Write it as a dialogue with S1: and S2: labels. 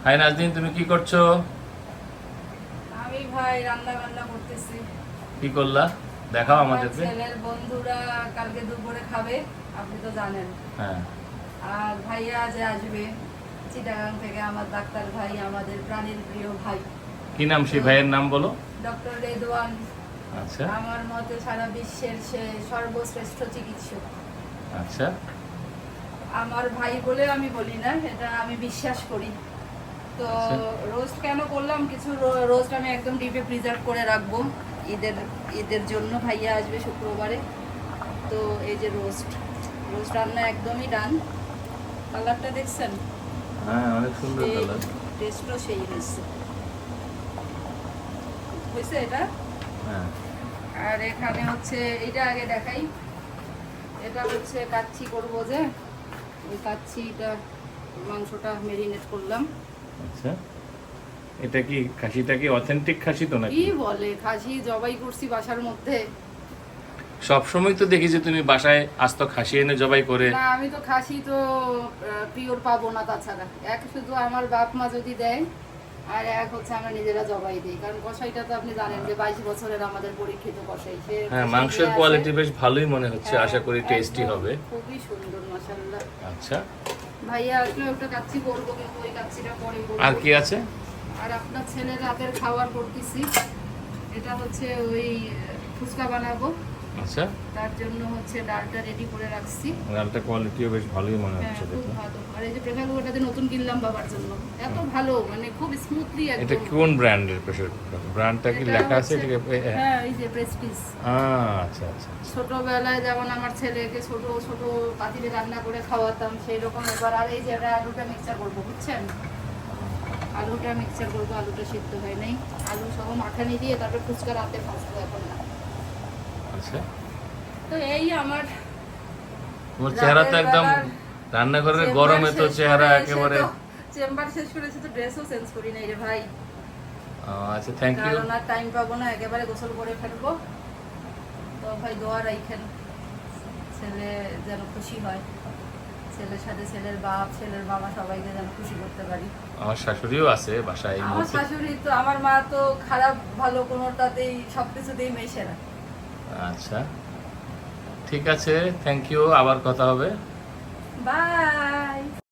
S1: High Naznin, তুমি কি করছো?
S2: আমি ভাই রান্না বান্না করতেছি।
S1: কি করলা দেখাও
S2: আমার
S1: আমাদেরকে।
S2: ছেলের বন্ধুরা কালকে দুপুরে খাবে, আপনি তো জানেন।
S1: হ্যাঁ।
S2: আর ভাইয়া যে আসবে চিটাগাং থেকে, আমার ডাক্তার ভাই, আমাদের প্রাণের প্রিয় ভাই।
S1: কি নাম সেই ভাইয়ের নাম বলো?
S2: ডক্টর রেদওয়ান।
S1: আচ্ছা
S2: আমার মতে সারা বিশ্বের সে সর্বশ্রেষ্ঠ চিকিৎসক।
S1: আচ্ছা।
S2: আমার ভাই বলে আমি বলি না, এটা আমি বিশ্বাস করি। তো
S1: আচ্ছা।
S2: রোস্ট কেন করলাম, কিছু রোস্ট আমি একদম ডিপে প্রিজার্ভ করে রাখবো ঈদের জন্য। ভাইয়া আসবে শুক্রবারে। তো এই যে রোস্ট রান্না একদমই ডান। কালারটা দেখছেন?
S1: হ্যাঁ, অনেক সুন্দর কালার।
S2: টেস্টও সেই হয়েছে এটা।
S1: হ্যাঁ।
S2: আর এখানে হচ্ছে এটা আগে দেখাই। এটা হচ্ছে কাচ্চি করবো, যে ওই কাচ্চিটা মাংসটা মেরিনেট করলাম।
S1: আচ্ছা, এটা কি খাসিটা কি অথেন্টিক খাসি তো নাকি?
S2: কি বলে, খাসি জবাই করছি বাসার মধ্যে।
S1: সব সময় তো দেখি যে তুমি বাসায় আস্ত খাসি এনে জবাই করে।
S2: না, আমি তো খাসি তো পিওর পাবো না। তাছাড়া এক শুধু আমার বাপ মা যদি দেয়, আর এক হচ্ছে আমরা নিজেরা জবাই দিই। কারণ কষাইটা তো আপনি জানেন যে 22 বছরের আমাদের পরীক্ষিত কষাই।
S1: হ্যাঁ, মাংসের কোয়ালিটি বেশ ভালোই মনে হচ্ছে। আশা করি টেস্টি হবে।
S2: খুবই সুন্দর, মাশাআল্লাহ।
S1: আচ্ছা,
S2: ভাইয়া আসলে ওটা কাচ্চি করবো, কিন্তু ওই কাচ্চিটা পরে করবো।
S1: আর কি আছে?
S2: আর আপনার ছেলের রাতের খাবার করতেছি। এটা হচ্ছে ওই ফুচকা বানাবো।
S1: আচ্ছা,
S2: তার জন্য হচ্ছে ডালটা রেডি করে রাখছি।
S1: ডালটা কোয়ালিটিও বেশ ভালোই মনে
S2: হ্যাঁ,
S1: হচ্ছে
S2: খুব
S1: দেখে।
S2: ভালো। আর এই যে প্রেসার কুকারটা নতুন কিনলাম বাবার জন্য, এত ভালো, মানে খুব স্মুথলি
S1: এটা
S2: একদম।
S1: কোন ব্র্যান্ডের প্রেসার কুকার? ব্র্যান্ডটা কি
S2: এটা
S1: লেখা আছে?
S2: হচ্ছে- হ্যাঁ, এই যে প্রেস্টিজ।
S1: আচ্ছা আচ্ছা।
S2: ছোটবেলায় যেমন আমার ছেলেকে ছোট ছোট পাতিলে রান্না করে খাওয়াতাম, সেই রকম এবার। আর এই যে এটা আলুটা মিক্সচার করবো, বুঝছেন? আলুটা মিক্সচার করবো, আলুটা সিদ্ধ হয় নাই। আলু সহ মাখানি দিয়ে তারপর ফুচকা রাতে ভাজবো, এখন না।
S1: আচ্ছা,
S2: তো এই আমার
S1: তোমার চেহারা তো একদম রান্নাঘরের গরমে তো চেহারা একেবারে।
S2: চেম্বার শেষ করেছে তো ড্রেসও চেঞ্জ করি নাই রে ভাই।
S1: আচ্ছা, থ্যাংক ইউ।
S2: কারণ আর টাইম পাবো না, একেবারে গোসল করে ফেলবো। তো ভাই দোয়া রাখেন, ছেলে যেন খুশি হয়। ছেলের সাথে ছেলের বাপ, ছেলের মামা সবাইকে যেন খুশি করতে পারি।
S1: আমার শাশুড়িও আছে বাসায় এই
S2: আমার
S1: মুহূর্তে।
S2: শাশুড়ি তো, আমার মা তো খারাপ ভালো কোনোটাতেই, সবকিছুতেই মেশে না।
S1: আচ্ছা, ঠিক আছে, থ্যাংক ইউ, আবার কথা হবে।
S2: বাই।